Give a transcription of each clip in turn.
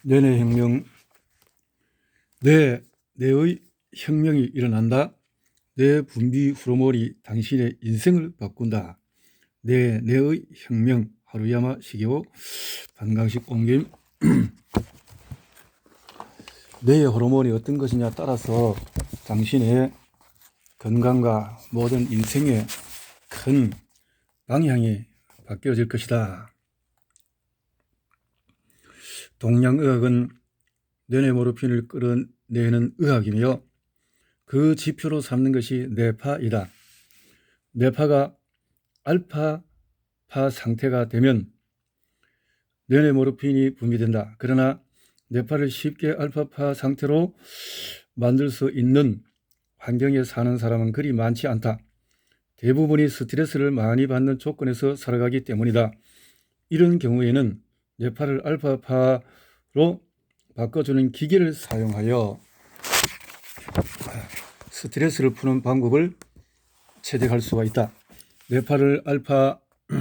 뇌내 혁명, 뇌의 혁명이 일어난다. 뇌 분비 호르몬이 당신의 인생을 바꾼다. 뇌의 혁명, 하루야마 시기호 반강식 옮김. 뇌의 호르몬이 어떤 것이냐 따라서 당신의 건강과 모든 인생의 큰 방향이 바뀌어질 것이다. 동양의학은 뇌내모르핀을 끌어내는 의학이며 그 지표로 삼는 것이 뇌파이다. 뇌파가 알파파 상태가 되면 뇌내모르핀이 분비된다. 그러나 뇌파를 쉽게 알파파 상태로 만들 수 있는 환경에 사는 사람은 그리 많지 않다. 대부분이 스트레스를 많이 받는 조건에서 살아가기 때문이다. 이런 경우에는 뇌파를 알파파로 바꿔주는 기계를 사용하여 스트레스를 푸는 방법을 체득할 수가 있다. 뇌파를 알파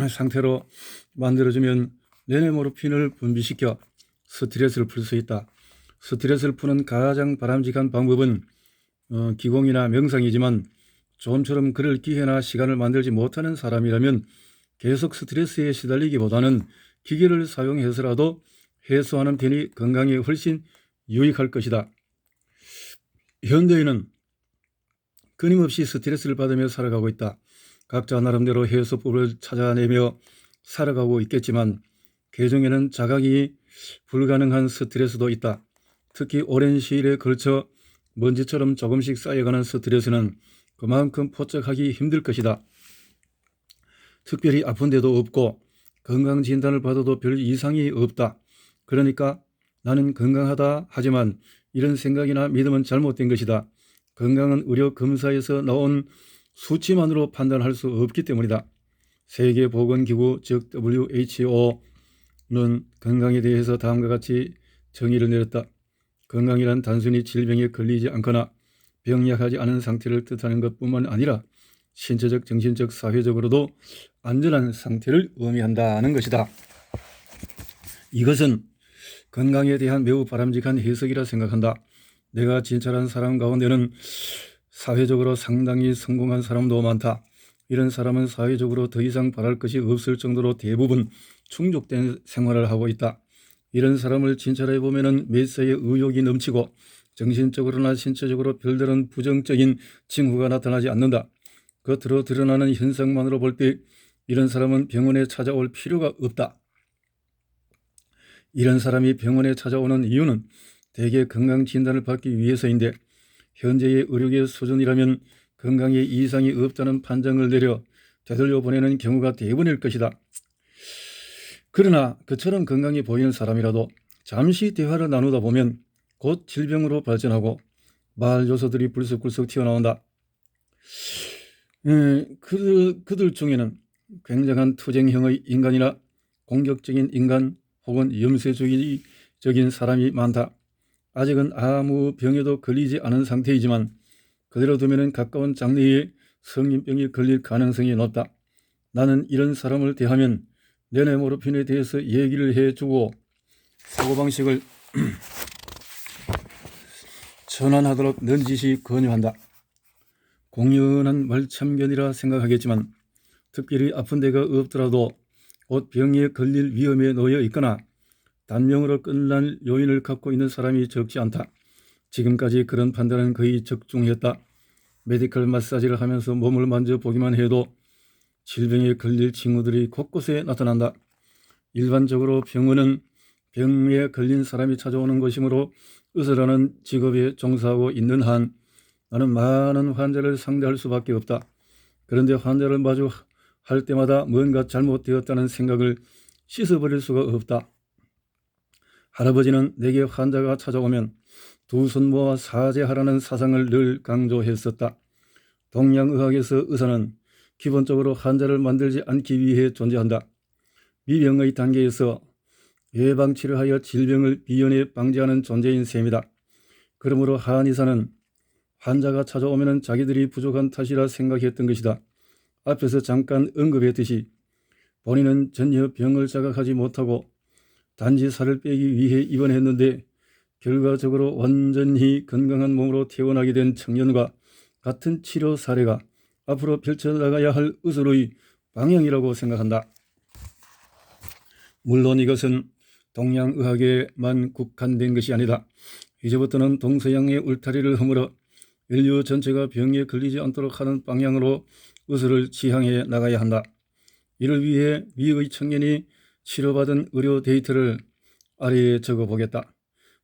상태로 만들어주면 뇌내모르핀을 분비시켜 스트레스를 풀 수 있다. 스트레스를 푸는 가장 바람직한 방법은 기공이나 명상이지만 좀처럼 그럴 기회나 시간을 만들지 못하는 사람이라면 계속 스트레스에 시달리기보다는 기계를 사용해서라도 해소하는 편이 건강에 훨씬 유익할 것이다. 현대인은 끊임없이 스트레스를 받으며 살아가고 있다. 각자 나름대로 해소법을 찾아내며 살아가고 있겠지만 개중에는 자각이 불가능한 스트레스도 있다. 특히 오랜 시일에 걸쳐 먼지처럼 조금씩 쌓여가는 스트레스는 그만큼 포착하기 힘들 것이다. 특별히 아픈 데도 없고 건강진단을 받아도 별 이상이 없다. 그러니까 나는 건강하다 하지만 이런 생각이나 믿음은 잘못된 것이다. 건강은 의료 검사에서 나온 수치만으로 판단할 수 없기 때문이다. 세계보건기구 즉 WHO는 건강에 대해서 다음과 같이 정의를 내렸다. 건강이란 단순히 질병에 걸리지 않거나 병약하지 않은 상태를 뜻하는 것뿐만 아니라 신체적, 정신적, 사회적으로도 안전한 상태를 의미한다는 것이다. 이것은 건강에 대한 매우 바람직한 해석이라 생각한다. 내가 진찰한 사람 가운데는 사회적으로 상당히 성공한 사람도 많다. 이런 사람은 사회적으로 더 이상 바랄 것이 없을 정도로 대부분 충족된 생활을 하고 있다. 이런 사람을 진찰해 보면은 매사에 의욕이 넘치고 정신적으로나 신체적으로 별다른 부정적인 징후가 나타나지 않는다. 겉으로 드러나는 현상만으로 볼 때 이런 사람은 병원에 찾아올 필요가 없다. 이런 사람이 병원에 찾아오는 이유는 대개 건강 진단을 받기 위해서인데 현재의 의료계 수준이라면 건강에 이상이 없다는 판정을 내려 되돌려 보내는 경우가 대부분일 것이다. 그러나 그처럼 건강해 보이는 사람이라도 잠시 대화를 나누다 보면 곧 질병으로 발전하고 말 요소들이 불쑥불쑥 튀어나온다. 그들 중에는 굉장한 투쟁형의 인간이나 공격적인 인간 혹은 염세주의적인 사람이 많다. 아직은 아무 병에도 걸리지 않은 상태이지만 그대로 두면 가까운 장래에 성인병이 걸릴 가능성이 높다. 나는 이런 사람을 대하면 뇌내모르핀에 대해서 얘기를 해주고 사고방식을 전환하도록 넌지시 권유한다. 공연한 말참견이라 생각하겠지만 특별히 아픈 데가 없더라도 곧 병에 걸릴 위험에 놓여 있거나 단명으로 끝날 요인을 갖고 있는 사람이 적지 않다. 지금까지 그런 판단은 거의 적중했다. 메디컬 마사지를 하면서 몸을 만져보기만 해도 질병에 걸릴 징후들이 곳곳에 나타난다. 일반적으로 병원은 병에 걸린 사람이 찾아오는 것이므로 의사라는 직업에 종사하고 있는 한 나는 많은 환자를 상대할 수밖에 없다. 그런데 환자를 마주할 때마다 뭔가 잘못되었다는 생각을 씻어버릴 수가 없다. 할아버지는 내게 환자가 찾아오면 두 손 모아 사죄하라는 사상을 늘 강조했었다. 동양의학에서 의사는 기본적으로 환자를 만들지 않기 위해 존재한다. 미병의 단계에서 예방치료하여 질병을 미연에 방지하는 존재인 셈이다. 그러므로 한의사는 환자가 찾아오면 자기들이 부족한 탓이라 생각했던 것이다. 앞에서 잠깐 언급했듯이 본인은 전혀 병을 자각하지 못하고 단지 살을 빼기 위해 입원했는데 결과적으로 완전히 건강한 몸으로 퇴원하게 된 청년과 같은 치료 사례가 앞으로 펼쳐나가야 할 의술의 방향이라고 생각한다. 물론 이것은 동양의학에만 국한된 것이 아니다. 이제부터는 동서양의 울타리를 허물어 인류 전체가 병에 걸리지 않도록 하는 방향으로 의술을 지향해 나가야 한다. 이를 위해 미의 청년이 치료받은 의료 데이터를 아래에 적어보겠다.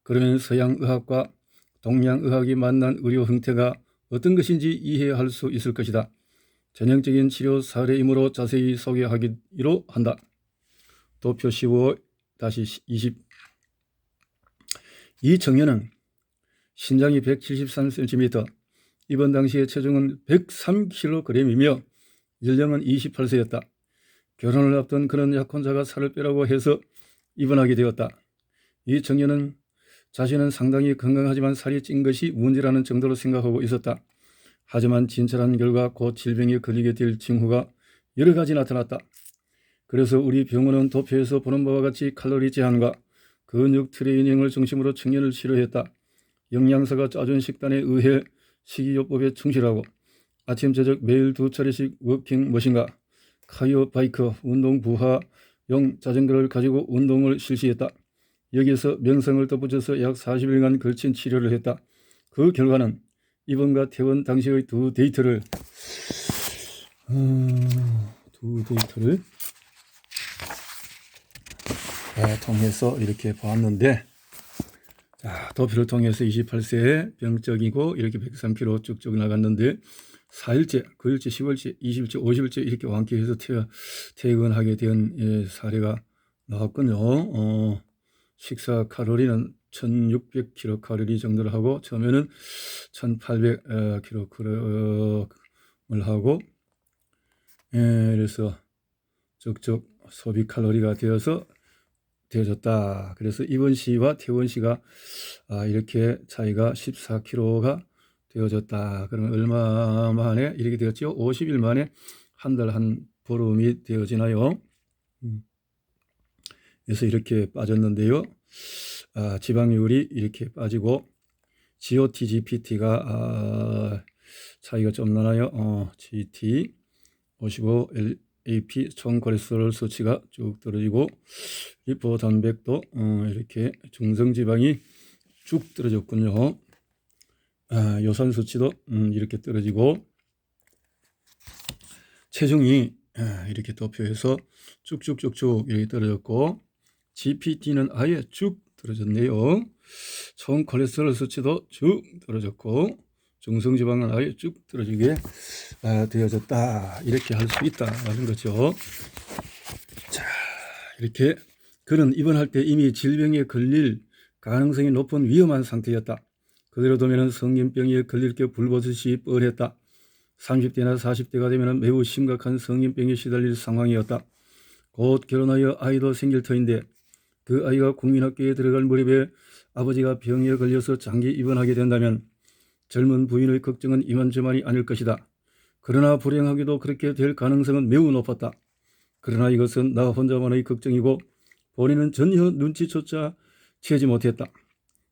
그러면 서양의학과 동양의학이 만난 의료 형태가 어떤 것인지 이해할 수 있을 것이다. 전형적인 치료 사례이므로 자세히 소개하기로 한다. 도표 15-20. 이 청년은 신장이 173cm, 입원 당시의 체중은 103kg이며 연령은 28세였다. 결혼을 앞둔 그는 약혼자가 살을 빼라고 해서 입원하게 되었다. 이 청년은 자신은 상당히 건강하지만 살이 찐 것이 문제라는 정도로 생각하고 있었다. 하지만 진찰한 결과 곧 질병에 걸리게 될 징후가 여러 가지 나타났다. 그래서 우리 병원은 도표에서 보는 바와 같이 칼로리 제한과 근육 트레이닝을 중심으로 청년을 치료했다. 영양사가 짜준 식단에 의해 식이요법에 충실하고 아침 저녁 매일 2차례씩 워킹 머신과 카이오 바이크 운동 부하용 자전거를 가지고 운동을 실시했다. 여기에서 명상을 덧붙여서 약 40일간 걸친 치료를 했다. 그 결과는 입원과 퇴원 당시의 두 데이터를 통해서 이렇게 보았는데, 도표를 통해서 28세에 병적이고 이렇게 103kg 쭉쭉 나갔는데 4일째, 9일째, 10일째, 20일째, 50일째 이렇게 완쾌해서 퇴근하게 된 사례가 나왔군요. 식사 칼로리는 1600kcal 정도를 하고 처음에는 1800kcal을 하고, 그래서 쭉쭉 소비 칼로리가 되어졌다. 그래서 입원 시와 퇴원 시가 이렇게 차이가 14kg가 되어졌다. 그러면 얼마 만에 이렇게 되었죠? 50일 만에 한 달 한 보름이 되어지나요? 그래서 이렇게 빠졌는데요. 지방률이 이렇게 빠지고 GOT, GPT가 차이가 좀 나나요? GT 55, AP 총 콜레스테롤 수치가 쭉 떨어지고 리포 단백도 이렇게 중성지방이 쭉 떨어졌군요. 요산 수치도 이렇게 떨어지고 체중이 이렇게 도표해서 쭉쭉쭉쭉 이렇게 떨어졌고 GPT는 아예 쭉 떨어졌네요. 총 콜레스테롤 수치도 쭉 떨어졌고 중성지방은 아예 쭉 떨어지게 되어졌다. 이렇게 할 수 있다는 거죠. 자, 이렇게 그는 입원할 때 이미 질병에 걸릴 가능성이 높은 위험한 상태였다. 그대로 두면 성인병에 걸릴 게 불보듯이 뻔했다. 30대나 40대가 되면 매우 심각한 성인병에 시달릴 상황이었다. 곧 결혼하여 아이도 생길 터인데 그 아이가 국민학교에 들어갈 무렵에 아버지가 병에 걸려서 장기 입원하게 된다면 젊은 부인의 걱정은 이만저만이 아닐 것이다. 그러나 불행하게도 그렇게 될 가능성은 매우 높았다. 그러나 이것은 나 혼자만의 걱정이고 본인은 전혀 눈치조차 채지 못했다.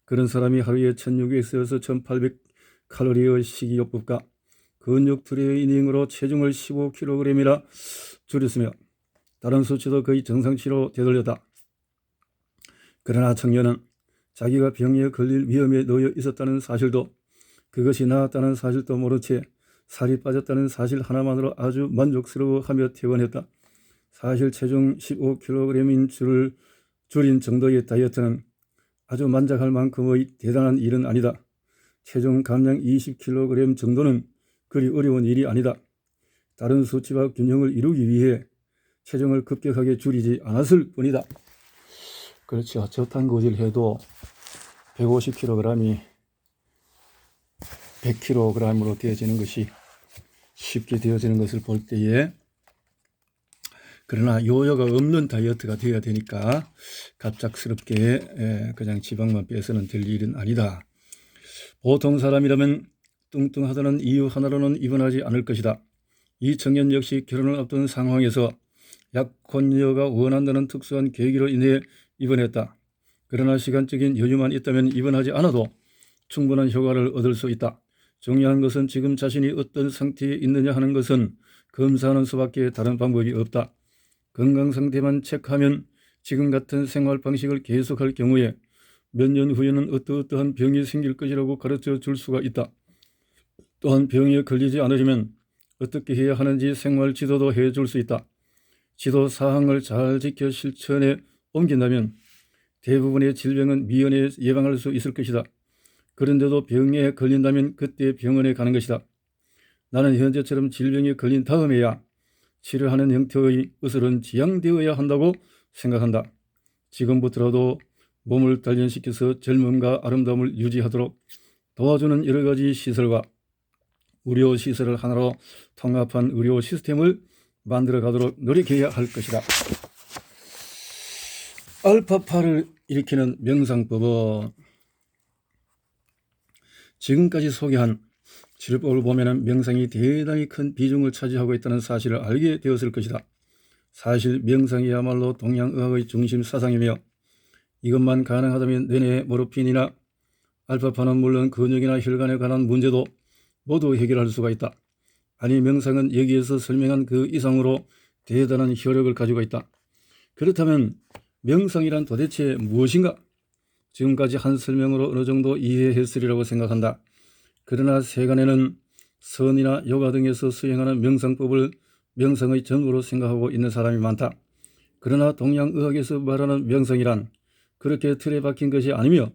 그런 사람이 하루에 1600에서 1800칼로리의 식이요법과 근육 트레이닝으로 체중을 15kg이나 줄였으며 다른 수치도 거의 정상치로 되돌렸다. 그러나 청년은 자기가 병에 걸릴 위험에 놓여 있었다는 사실도 그것이 나았다는 사실도 모른 채 살이 빠졌다는 사실 하나만으로 아주 만족스러워하며 퇴원했다. 사실 체중 15kg인 줄인 정도의 다이어트는 아주 만족할 만큼의 대단한 일은 아니다. 체중 감량 20kg 정도는 그리 어려운 일이 아니다. 다른 수치와 균형을 이루기 위해 체중을 급격하게 줄이지 않았을 뿐이다. 그렇죠. 저탄고지를 해도 150kg이 100kg으로 되어지는 것이 쉽게 되어지는 것을 볼 때에, 그러나 요요가 없는 다이어트가 되어야 되니까 갑작스럽게 그냥 지방만 빼서는 될 일은 아니다. 보통 사람이라면 뚱뚱하다는 이유 하나로는 입원하지 않을 것이다. 이 청년 역시 결혼을 앞둔 상황에서 약혼녀가 원한다는 특수한 계기로 인해 입원했다. 그러나 시간적인 여유만 있다면 입원하지 않아도 충분한 효과를 얻을 수 있다. 중요한 것은 지금 자신이 어떤 상태에 있느냐 하는 것은 검사하는 수밖에 다른 방법이 없다. 건강 상태만 체크하면 지금 같은 생활 방식을 계속할 경우에 몇 년 후에는 어떠한 병이 생길 것이라고 가르쳐 줄 수가 있다. 또한 병에 걸리지 않으려면 어떻게 해야 하는지 생활 지도도 해줄 수 있다. 지도 사항을 잘 지켜 실천에 옮긴다면 대부분의 질병은 미연에 예방할 수 있을 것이다. 그런데도 병에 걸린다면 그때 병원에 가는 것이다. 나는 현재처럼 질병에 걸린 다음에야 치료하는 형태의 의술은 지양되어야 한다고 생각한다. 지금부터라도 몸을 단련시켜서 젊음과 아름다움을 유지하도록 도와주는 여러 가지 시설과 의료시설을 하나로 통합한 의료 시스템을 만들어 가도록 노력해야 할 것이다. 알파파를 일으키는 명상법은 지금까지 소개한 치료법을 보면 명상이 대단히 큰 비중을 차지하고 있다는 사실을 알게 되었을 것이다. 사실 명상이야말로 동양의학의 중심 사상이며 이것만 가능하다면 뇌내 모르핀이나 알파파는 물론 근육이나 혈관에 관한 문제도 모두 해결할 수가 있다. 아니 명상은 여기에서 설명한 그 이상으로 대단한 효력을 가지고 있다. 그렇다면 명상이란 도대체 무엇인가? 지금까지 한 설명으로 어느 정도 이해했으리라고 생각한다. 그러나 세간에는 선이나 요가 등에서 수행하는 명상법을 명상의 전부로 생각하고 있는 사람이 많다. 그러나 동양의학에서 말하는 명상이란 그렇게 틀에 박힌 것이 아니며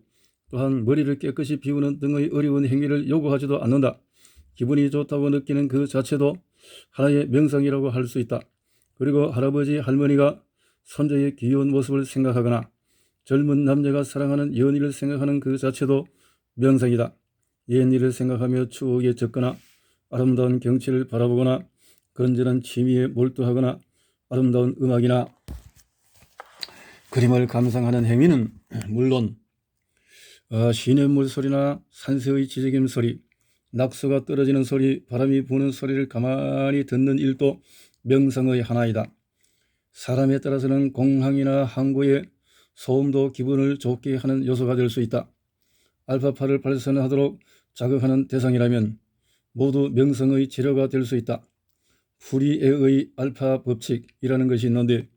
또한 머리를 깨끗이 비우는 등의 어려운 행위를 요구하지도 않는다. 기분이 좋다고 느끼는 그 자체도 하나의 명상이라고 할 수 있다. 그리고 할아버지 할머니가 손자의 귀여운 모습을 생각하거나 젊은 남자가 사랑하는 연인을 생각하는 그 자체도 명상이다. 옛일을 생각하며 추억에 젖거나 아름다운 경치를 바라보거나 건전한 취미에 몰두하거나 아름다운 음악이나 그림을 감상하는 행위는 물론 시냇물 소리나 산새의 지저귀 소리, 낙서가 떨어지는 소리, 바람이 부는 소리를 가만히 듣는 일도 명상의 하나이다. 사람에 따라서는 공항이나 항구의 소음도 기분을 좋게 하는 요소가 될 수 있다. 알파파를 발산하도록 자극하는 대상이라면 모두 명상의 재료가 될 수 있다. 후리에의 알파 법칙이라는 것이 있는데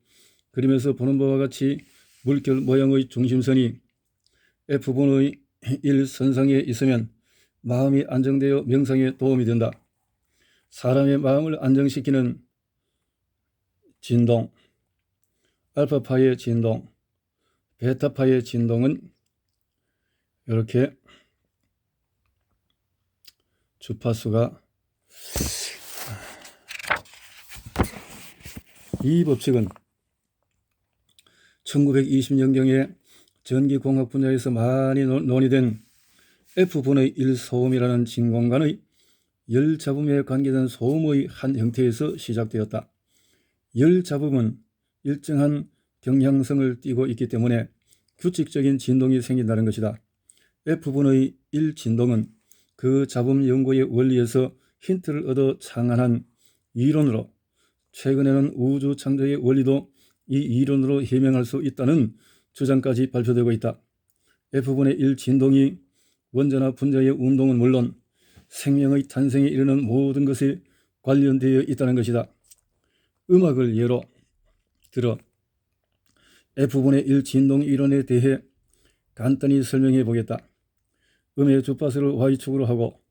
그림에서 보는 바와 같이 물결 모양의 중심선이 F분의 1 선상에 있으면 마음이 안정되어 명상에 도움이 된다. 사람의 마음을 안정시키는 진동, 알파파의 진동, 베타파의 진동은 이렇게 주파수가 이 법칙은 1920년경에 전기공학 분야에서 많이 논의된 F분의 1 소음이라는 진공관의 열잡음에 관계된 소음의 한 형태에서 시작되었다. 열잡음은 일정한 경향성을 띠고 있기 때문에 규칙적인 진동이 생긴다는 것이다. F분의 1 진동은 그 잡음 연구의 원리에서 힌트를 얻어 창안한 이론으로 최근에는 우주 창조의 원리도 이 이론으로 해명할 수 있다는 주장까지 발표되고 있다. F분의 1 진동이 원자나 분자의 운동은 물론 생명의 탄생에 이르는 모든 것에 관련되어 있다는 것이다. 음악을 예로 들어 F분의 1 진동 이론에 대해 간단히 설명해 보겠다. 음의 주파수를 Y축으로 하고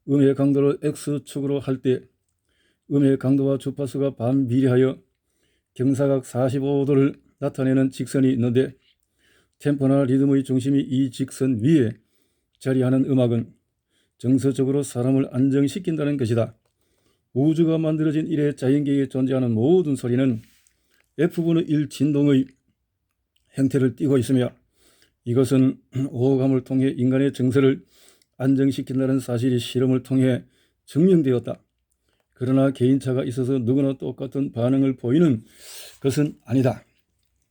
음의 강도를 X축으로 할 때 음의 강도와 주파수가 반비례하여 경사각 45도를 나타내는 직선이 있는데 템포나 리듬의 중심이 이 직선 위에 자리하는 음악은 정서적으로 사람을 안정시킨다는 것이다. 우주가 만들어진 이래 자연계에 존재하는 모든 소리는 F분의 1 진동의 형태를 띠고 있으며 이것은 오감을 통해 인간의 정서를 안정시킨다는 사실이 실험을 통해 증명되었다. 그러나 개인차가 있어서 누구나 똑같은 반응을 보이는 것은 아니다.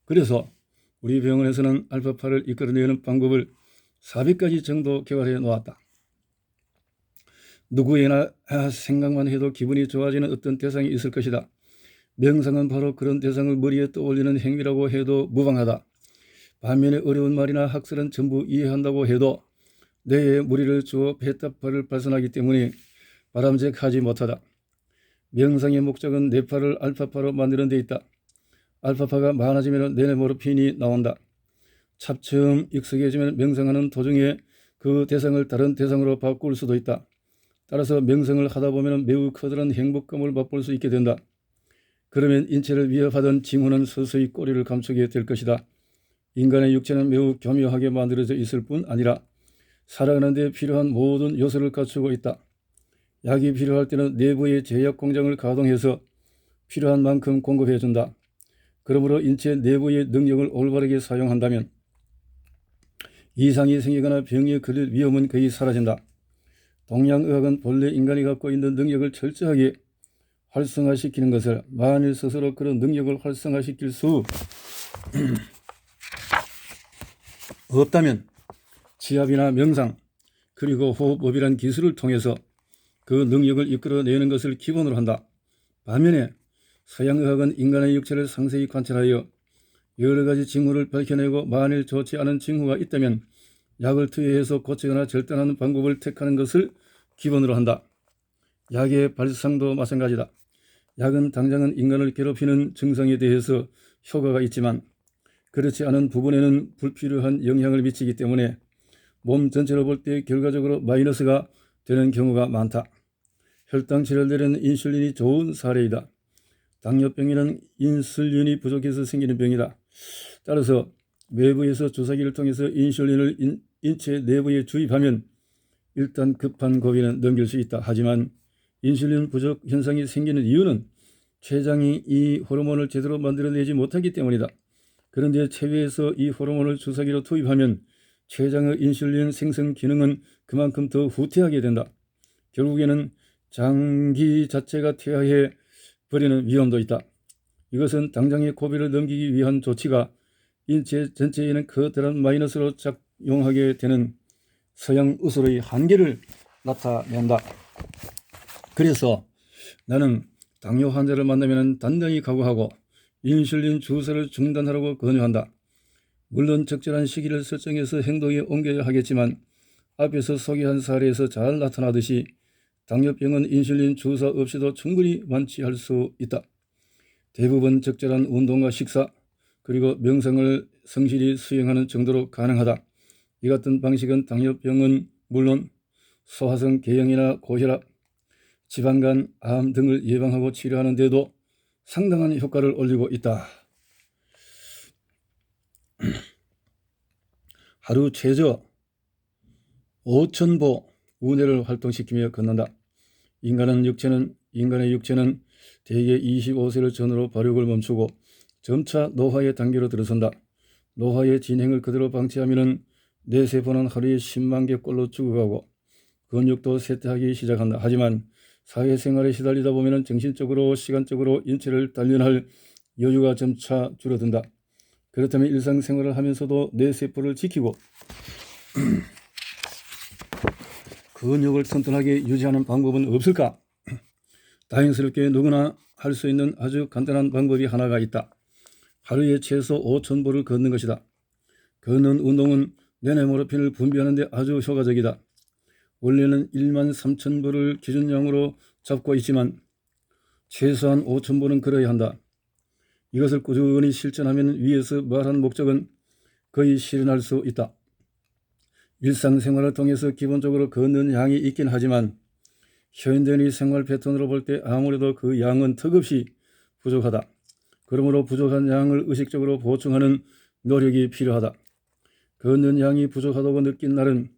그래서 우리 병원에서는 알파파를 이끌어내는 방법을 400가지 정도 개발해 놓았다. 누구에나 생각만 해도 기분이 좋아지는 어떤 대상이 있을 것이다. 명상은 바로 그런 대상을 머리에 떠올리는 행위라고 해도 무방하다. 반면에 어려운 말이나 학설은 전부 이해한다고 해도 뇌에 무리를 주어 베타파를 발산하기 때문에 바람직하지 못하다. 명상의 목적은 뇌파를 알파파로 만드는 데 있다. 알파파가 많아지면 뇌모르핀이 나온다. 차츰 익숙해지면 명상하는 도중에 그 대상을 다른 대상으로 바꿀 수도 있다. 따라서 명상을 하다 보면 매우 커다란 행복감을 맛볼 수 있게 된다. 그러면 인체를 위협하던 징후는 서서히 꼬리를 감추게 될 것이다. 인간의 육체는 매우 교묘하게 만들어져 있을 뿐 아니라 살아가는 데 필요한 모든 요소를 갖추고 있다. 약이 필요할 때는 내부의 제약 공장을 가동해서 필요한 만큼 공급해준다. 그러므로 인체 내부의 능력을 올바르게 사용한다면 이상이 생기거나 병에 걸릴 위험은 거의 사라진다. 동양의학은 본래 인간이 갖고 있는 능력을 철저하게 활성화시키는 것을, 만일 스스로 그런 능력을 활성화시킬 수 없다면 지압이나 명상 그리고 호흡법이란 기술을 통해서 그 능력을 이끌어내는 것을 기본으로 한다. 반면에 서양의학은 인간의 육체를 상세히 관찰하여 여러 가지 징후를 밝혀내고 만일 좋지 않은 징후가 있다면 약을 투여해서 고치거나 절단하는 방법을 택하는 것을 기본으로 한다. 약의 발상도 마찬가지다. 약은 당장은 인간을 괴롭히는 증상에 대해서 효과가 있지만 그렇지 않은 부분에는 불필요한 영향을 미치기 때문에 몸 전체로 볼 때 결과적으로 마이너스가 되는 경우가 많다. 혈당 치료를 내리는 인슐린이 좋은 사례이다. 당뇨병에는 인슐린이 부족해서 생기는 병이다. 따라서 외부에서 주사기를 통해서 인슐린을 인체 내부에 주입하면 일단 급한 고비는 넘길 수 있다. 하지만 인슐린 부족 현상이 생기는 이유는 췌장이 이 호르몬을 제대로 만들어내지 못하기 때문이다. 그런데 체외에서 이 호르몬을 주사기로 투입하면 췌장의 인슐린 생성 기능은 그만큼 더 후퇴하게 된다. 결국에는 장기 자체가 퇴화해 버리는 위험도 있다. 이것은 당장의 고비를 넘기기 위한 조치가 인체 전체에는 커다란 마이너스로 작용하게 되는 서양 의술의 한계를 나타낸다. 그래서 나는 당뇨 환자를 만나면 단단히 각오하고 인슐린 주사를 중단하라고 권유한다. 물론 적절한 시기를 설정해서 행동에 옮겨야 하겠지만 앞에서 소개한 사례에서 잘 나타나듯이 당뇨병은 인슐린 주사 없이도 충분히 완치할 수 있다. 대부분 적절한 운동과 식사 그리고 명상을 성실히 수행하는 정도로 가능하다. 이 같은 방식은 당뇨병은 물론 소화성 궤양이나 고혈압, 지방간, 암 등을 예방하고 치료하는 데도 상당한 효과를 올리고 있다. 하루 최저 5,000보 우뇌를 활동시키며 걷는다. 인간의 육체는 대개 25세를 전후로 발육을 멈추고 점차 노화의 단계로 들어선다. 노화의 진행을 그대로 방치하면 뇌세포는 하루에 10만 개꼴로 죽어가고 근육도 쇠퇴하기 시작한다. 하지만 사회생활에 시달리다 보면 정신적으로 시간적으로 인체를 단련할 여유가 점차 줄어든다. 그렇다면 일상생활을 하면서도 뇌세포를 지키고 근육을 튼튼하게 유지하는 방법은 없을까? 다행스럽게 누구나 할 수 있는 아주 간단한 방법이 하나가 있다. 하루에 최소 5,000보를 걷는 것이다. 걷는 운동은 뇌모르핀을 분비하는 데 아주 효과적이다. 원래는 13,000보를 기준량으로 잡고 있지만 최소한 5,000보는 걸어야 한다. 이것을 꾸준히 실천하면 위에서 말한 목적은 거의 실현할 수 있다. 일상생활을 통해서 기본적으로 걷는 양이 있긴 하지만 현대인의 생활 패턴으로 볼 때 아무래도 그 양은 턱없이 부족하다. 그러므로 부족한 양을 의식적으로 보충하는 노력이 필요하다. 걷는 양이 부족하다고 느낀 날은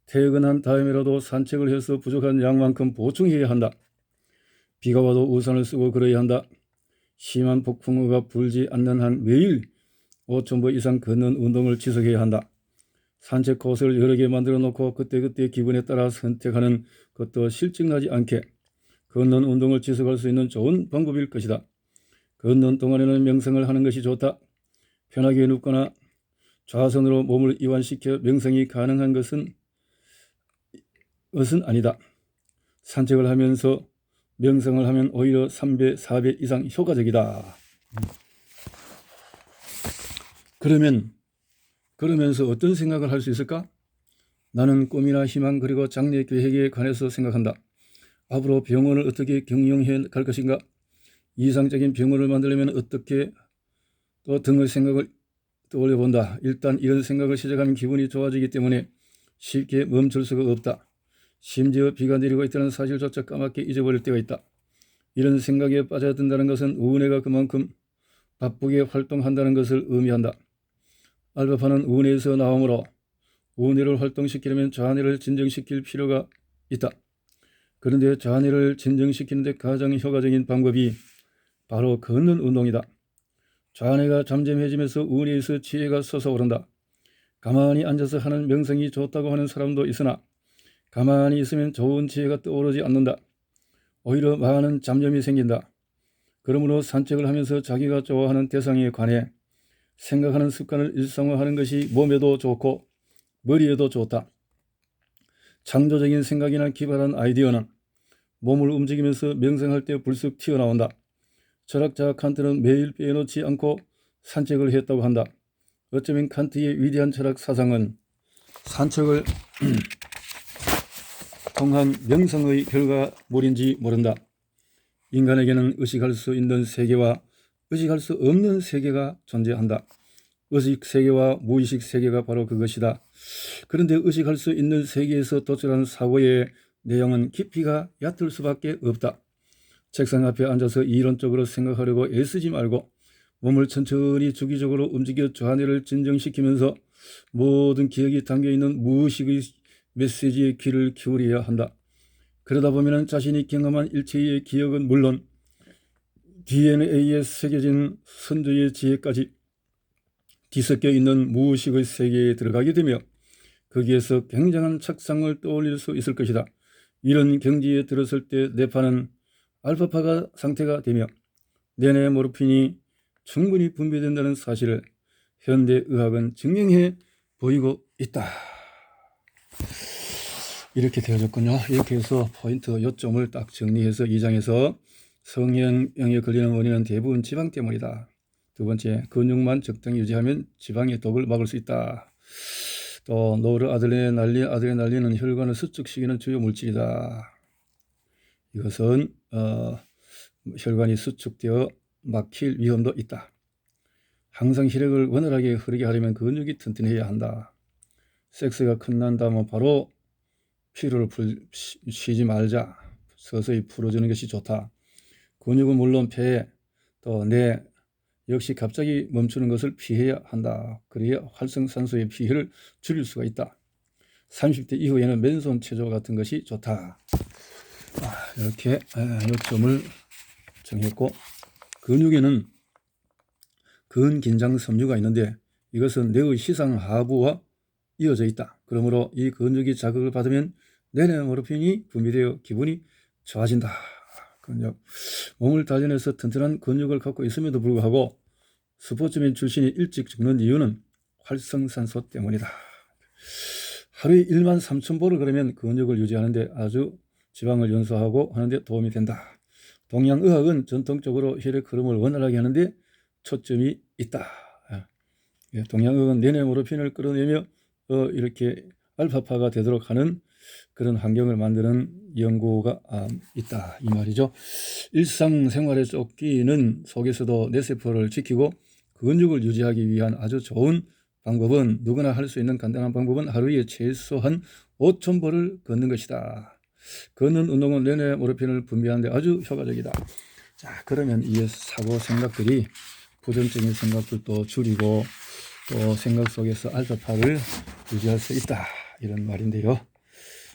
퇴근한 다음에라도 산책을 해서 부족한 양만큼 보충해야 한다. 비가 와도 우산을 쓰고 걸어야 한다. 심한 폭풍우가 불지 않는 한 매일 5,000보 이상 걷는 운동을 지속해야 한다. 산책 코스를 여러 개 만들어 놓고 그때그때 기분에 따라 선택하는 것도 실증나지 않게 걷는 운동을 지속할 수 있는 좋은 방법일 것이다. 걷는 동안에는 명상을 하는 것이 좋다. 편하게 눕거나 좌선으로 몸을 이완시켜 명상이 가능한 것은 아니다. 산책을 하면서 명상을 하면 오히려 3배, 4배 이상 효과적이다. 그러면 그러면서 어떤 생각을 할 수 있을까? 나는 꿈이나 희망 그리고 장래 계획에 관해서 생각한다. 앞으로 병원을 어떻게 경영해 갈 것인가? 이상적인 병원을 만들려면 어떻게 또 등의 생각을 떠올려 본다. 일단 이런 생각을 시작하면 기분이 좋아지기 때문에 쉽게 멈출 수가 없다. 심지어 비가 내리고 있다는 사실조차 까맣게 잊어버릴 때가 있다. 이런 생각에 빠져든다는 것은 우은혜가 그만큼 바쁘게 활동한다는 것을 의미한다. 알파파는 우은혜에서 나오므로 우은혜를 활동시키려면 좌뇌를 진정시킬 필요가 있다. 그런데 좌뇌를 진정시키는 데 가장 효과적인 방법이 바로 걷는 운동이다. 좌뇌가 잠잠해지면서 우은혜에서 지혜가 솟아오른다. 가만히 앉아서 하는 명상이 좋다고 하는 사람도 있으나 가만히 있으면 좋은 지혜가 떠오르지 않는다. 오히려 많은 잡념이 생긴다. 그러므로 산책을 하면서 자기가 좋아하는 대상에 관해 생각하는 습관을 일상화하는 것이 몸에도 좋고 머리에도 좋다. 창조적인 생각이나 기발한 아이디어는 몸을 움직이면서 명상할 때 불쑥 튀어나온다. 철학자 칸트는 매일 빼놓지 않고 산책을 했다고 한다. 어쩌면 칸트의 위대한 철학 사상은 산책을 통한 명상의 결과물인지 모른다. 인간에게는 의식할 수 있는 세계와 의식할 수 없는 세계가 존재한다. 의식 세계와 무의식 세계가 바로 그것이다. 그런데 의식할 수 있는 세계에서 도출하는 사고의 내용은 깊이가 얕을 수밖에 없다. 책상 앞에 앉아서 이론적으로 생각하려고 애쓰지 말고 몸을 천천히 주기적으로 움직여 좌뇌를 진정시키면서 모든 기억이 담겨있는 무의식의 메시지에 귀를 기울여야 한다. 그러다 보면 자신이 경험한 일체의 기억은 물론 DNA에 새겨진 선조의 지혜까지 뒤섞여 있는 무의식의 세계에 들어가게 되며 거기에서 굉장한 착상을 떠올릴 수 있을 것이다. 이런 경지에 들었을 때 뇌파는 알파파가 상태가 되며 뇌내 모르핀이 충분히 분비된다는 사실을 현대의학은 증명해 보이고 있다. 이렇게 되어졌군요. 이렇게 해서 포인트 요점을 딱 정리해서 2장에서 성형병에 걸리는 원인은 대부분 지방 때문이다. 두 번째, 근육만 적당히 유지하면 지방의 독을 막을 수 있다. 또 노르아드레날린은 혈관을 수축시키는 주요 물질이다. 이것은 혈관이 수축되어 막힐 위험도 있다. 항상 혈액을 원활하게 흐르게 하려면 근육이 튼튼해야 한다. 섹스가 끝난다면 바로 피로를 쉬지 말자. 서서히 풀어주는 것이 좋다. 근육은 물론 폐, 또 뇌 역시 갑자기 멈추는 것을 피해야 한다. 그래야 활성산소의 피해를 줄일 수가 있다. 30대 이후에는 맨손 체조 같은 것이 좋다. 이렇게 요점을 정했고, 근육에는 근긴장 섬유가 있는데 이것은 뇌의 시상 하부와 이어져 있다. 그러므로 이 근육이 자극을 받으면 뇌내모르핀이 분비되어 기분이 좋아진다. 근육, 몸을 단련해서 튼튼한 근육을 갖고 있음에도 불구하고 스포츠맨 출신이 일찍 죽는 이유는 활성산소 때문이다. 하루에 13,000보를 그러면 근육을 유지하는데 아주 지방을 연소하고 하는데 도움이 된다. 동양의학은 전통적으로 혈액 흐름을 원활하게 하는데 초점이 있다. 동양의학은 뇌내모르핀을 끌어내며 이렇게 알파파가 되도록 하는 그런 환경을 만드는 연구가 있다 이 말이죠. 일상생활에 쫓기는 속에서도 뇌세포를 지키고 근육을 유지하기 위한 아주 좋은 방법은 누구나 할 수 있는 간단한 방법은 하루에 최소한 5,000보를 걷는 것이다. 걷는 운동은 뇌내모르핀을 분비하는 데 아주 효과적이다. 자, 그러면 이 사고 생각들이 부정적인 생각들도 줄이고 또 생각 속에서 알파파를 유지할 수 있다 이런 말인데요.